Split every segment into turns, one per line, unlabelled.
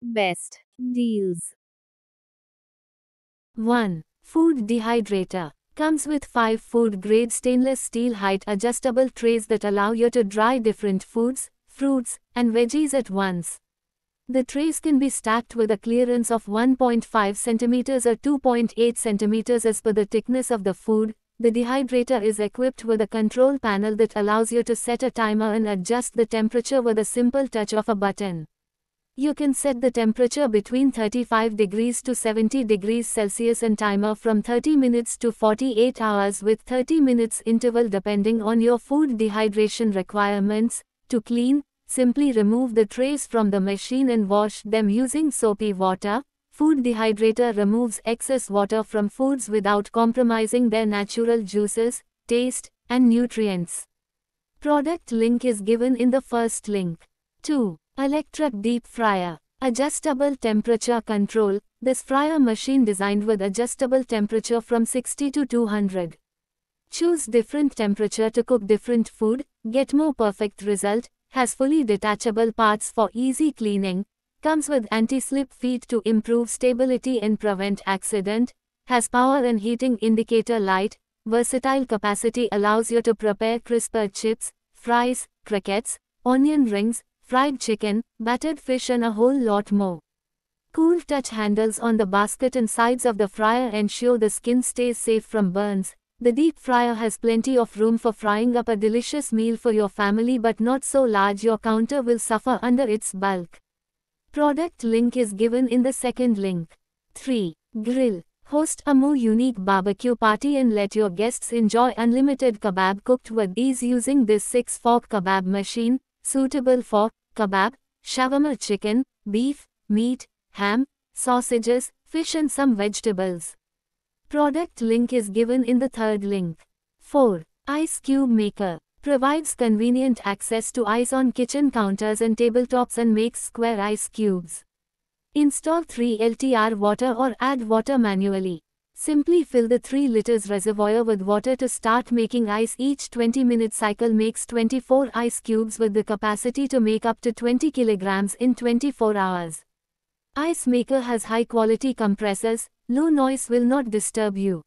Best deals.
1. Food dehydrator. Comes with 5 food-grade stainless steel height adjustable trays that allow you to dry different foods, fruits, and veggies at once. The trays can be stacked with a clearance of 1.5 cm or 2.8 cm as per the thickness of the food. The dehydrator is equipped with a control panel that allows you to set a timer and adjust the temperature with a simple touch of a button. You can set the temperature between 35 degrees to 70 degrees Celsius and timer from 30 minutes to 48 hours with 30 minutes interval depending on your food dehydration requirements. To clean, simply remove the trays from the machine and wash them using soapy water. Food dehydrator removes excess water from foods without compromising their natural juices, taste, and nutrients. Product link is given in the first link. 2. Electric deep fryer. Adjustable temperature control. This fryer machine designed with adjustable temperature from 60 to 200. Choose different temperature to cook different food, get more perfect result, has fully detachable parts for easy cleaning, comes with anti-slip feet to improve stability and prevent accident, has power and heating indicator light, versatile capacity allows you to prepare crisper chips, fries, crickets, onion rings, fried chicken, battered fish and a whole lot more. Cool touch handles on the basket and sides of the fryer ensure the skin stays safe from burns. The deep fryer has plenty of room for frying up a delicious meal for your family but not so large your counter will suffer under its bulk. Product link is given in the second link. 3. Grill. Host a more unique barbecue party and let your guests enjoy unlimited kebab cooked with ease using this 6-fork kebab machine, suitable for kebab, shawarma chicken, beef, meat, ham, sausages, fish and some vegetables. Product link is given in the third link. 4. Ice cube maker. Provides convenient access to ice on kitchen counters and tabletops and makes square ice cubes. Install 3 LTR water or add water manually. Simply fill the 3 liters reservoir with water to start making ice. Each 20-minute cycle makes 24 ice cubes with the capacity to make up to 20 kilograms in 24 hours. Ice maker has high-quality compressors, low noise will not disturb you.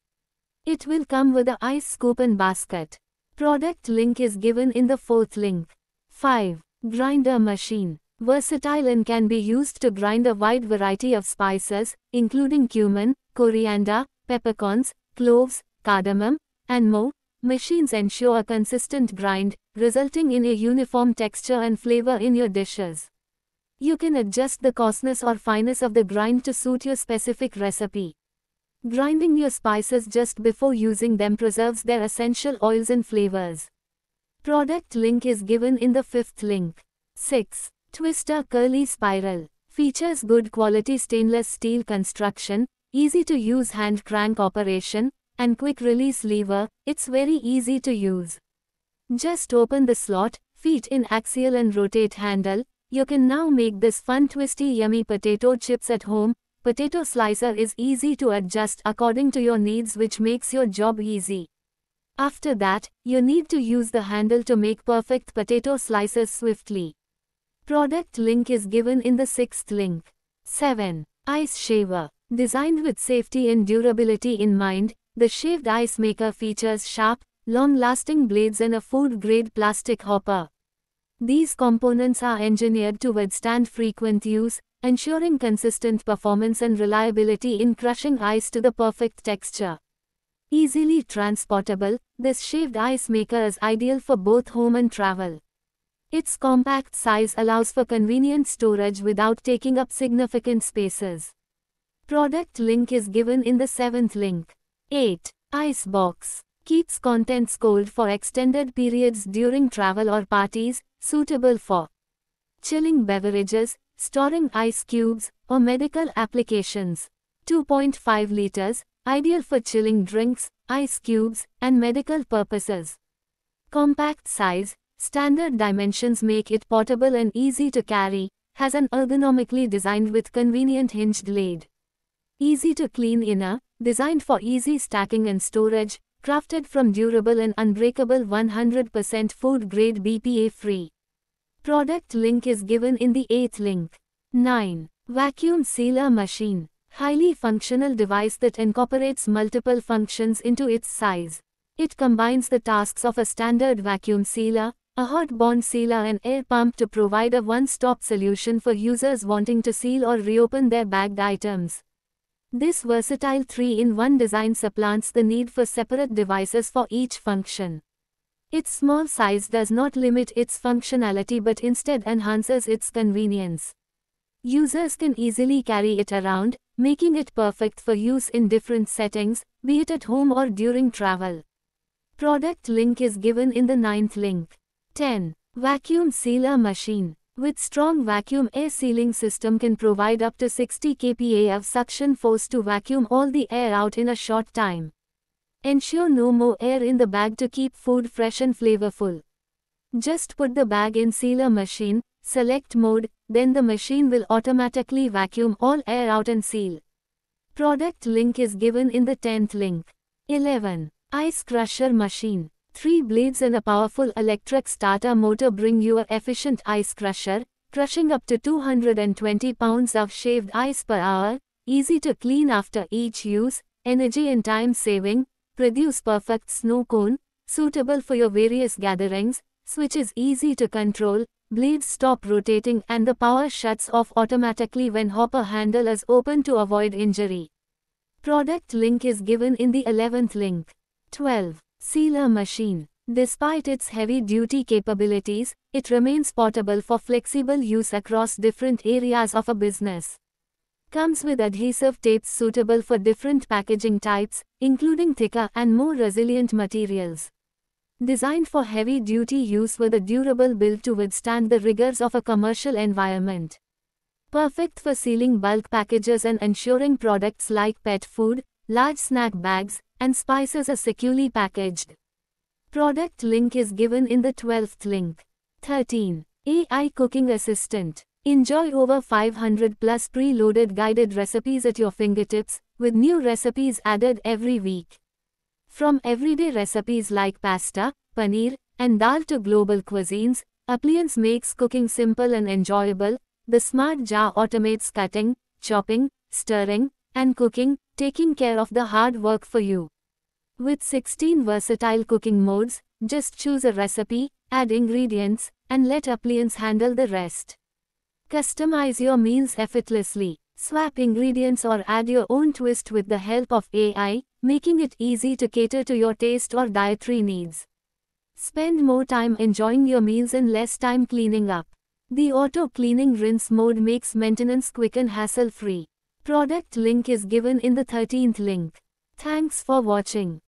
It will come with a ice scoop and basket. Product link is given in the fourth link. 5. Grinder machine. Versatile and can be used to grind a wide variety of spices, including cumin, coriander, peppercorns, cloves, cardamom, and more. Machines ensure a consistent grind, resulting in a uniform texture and flavor in your dishes. You can adjust the coarseness or fineness of the grind to suit your specific recipe. Grinding your spices just before using them preserves their essential oils and flavors. Product link is given in the fifth link. 6. Twister curly spiral. Features good quality stainless steel construction, easy to use hand crank operation, and quick release lever. It's very easy to use. Just open the slot, feet in axial and rotate handle. You can now make this fun twisty yummy potato chips at home. Potato slicer is easy to adjust according to your needs which makes your job easy. After that, you need to use the handle to make perfect potato slices swiftly. Product link is given in the sixth link. 7. Ice shaver. Designed with safety and durability in mind, the shaved ice maker features sharp, long-lasting blades and a food-grade plastic hopper. These components are engineered to withstand frequent use, ensuring consistent performance and reliability in crushing ice to the perfect texture. Easily transportable, this shaved ice maker is ideal for both home and travel. Its compact size allows for convenient storage without taking up significant spaces. Product link is given in the seventh link. 8. Ice box. Keeps contents cold for extended periods during travel or parties, suitable for chilling beverages, storing ice cubes, or medical applications. 2.5 liters, ideal for chilling drinks, ice cubes, and medical purposes. Compact size, standard dimensions make it portable and easy to carry, has an ergonomically designed with convenient hinged lid. Easy to clean inner, designed for easy stacking and storage, crafted from durable and unbreakable 100% food grade BPA free. Product link is given in the 8th link. 9. Vacuum sealer machine. Highly functional device that incorporates multiple functions into its size. It combines the tasks of a standard vacuum sealer, a hot bond sealer and air pump to provide a one-stop solution for users wanting to seal or reopen their bagged items. This versatile 3-in-1 design supplants the need for separate devices for each function. Its small size does not limit its functionality but instead enhances its convenience. Users can easily carry it around, making it perfect for use in different settings, be it at home or during travel. Product link is given in the 9th link. 10. Vacuum sealer machine. With strong vacuum air sealing system can provide up to 60 kPa of suction force to vacuum all the air out in a short time. Ensure no more air in the bag to keep food fresh and flavorful. Just put the bag in sealer machine, select mode, then the machine will automatically vacuum all air out and seal. Product link is given in the 10th link. 11. Ice crusher machine. 3 blades and a powerful electric starter motor bring you an efficient ice crusher, crushing up to 220 pounds of shaved ice per hour, easy to clean after each use, energy and time saving, produce perfect snow cone, suitable for your various gatherings, switch is easy to control, blades stop rotating and the power shuts off automatically when hopper handle is open to avoid injury. Product link is given in the 11th link. 12. Sealer machine. Despite its heavy-duty capabilities, it remains portable for flexible use across different areas of a business. Comes with adhesive tapes suitable for different packaging types, including thicker and more resilient materials. Designed for heavy-duty use with a durable build to withstand the rigors of a commercial environment. Perfect for sealing bulk packages and ensuring products like pet food, large snack bags, and spices are securely packaged. Product link is given in the 12th link. 13. AI Cooking Assistant. Enjoy over 500 plus pre-loaded guided recipes at your fingertips, with new recipes added every week. From everyday recipes like pasta, paneer, and dal to global cuisines, Appliance makes cooking simple and enjoyable. The smart jar automates cutting, chopping, stirring, and cooking, taking care of the hard work for you. With 16 versatile cooking modes, just choose a recipe, add ingredients, and let Appliance handle the rest. Customize your meals effortlessly. Swap ingredients or add your own twist with the help of AI, making it easy to cater to your taste or dietary needs. Spend more time enjoying your meals and less time cleaning up. The auto cleaning rinse mode makes maintenance quick and hassle-free. Product link is given in the 13th link. Thanks for watching.